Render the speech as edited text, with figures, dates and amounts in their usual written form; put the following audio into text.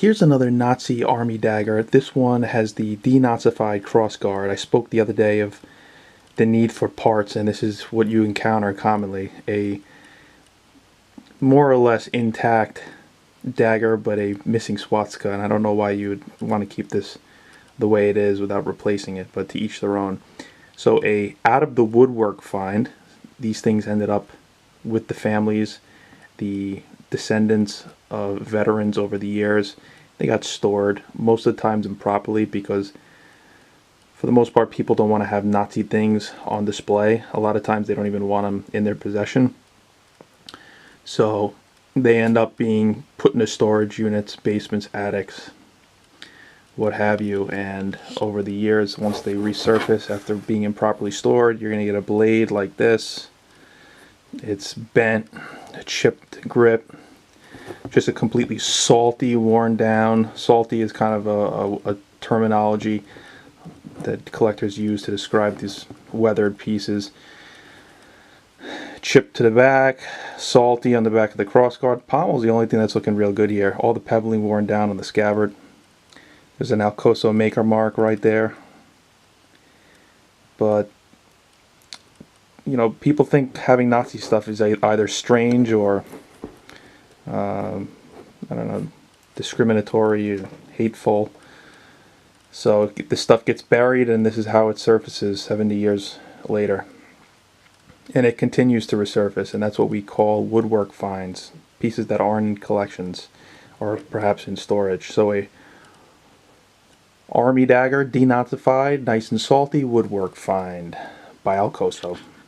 Here's another Nazi army dagger. This one has the DeNazified crossguard. I spoke the other day of the need for parts, and this is what you encounter commonly. A more or less intact dagger, but a missing swastika, and I don't know why you would want to keep this the way it is without replacing it, but to each their own. So a out of the woodwork find. These things ended up with the families, the descendants of veterans over the years. They got stored, most of the times improperly, because for the most part people don't want to have Nazi things on display. A lot of times they don't even want them in their possession. So they end up being put into storage units, basements, attics, what have you. And over the years, once they resurface after being improperly stored, you're going to get a blade like this. It's bent, a chipped grip, just a completely salty, worn down. Salty is kind of a terminology that collectors use to describe these weathered pieces. Chipped to the back, salty on the back of the crossguard. Pommel's the only thing that's looking real good here. All the pebbling worn down on the scabbard. There's an Alcoso maker mark right there. But you know, people think having Nazi stuff is either strange or I don't know, discriminatory, hateful. So the stuff gets buried, and this is how it surfaces 70 years later. And it continues to resurface, and that's what we call woodwork finds, pieces that aren't in collections or perhaps in storage. So a army dagger, DeNazified, nice and salty woodwork find by Alcoso.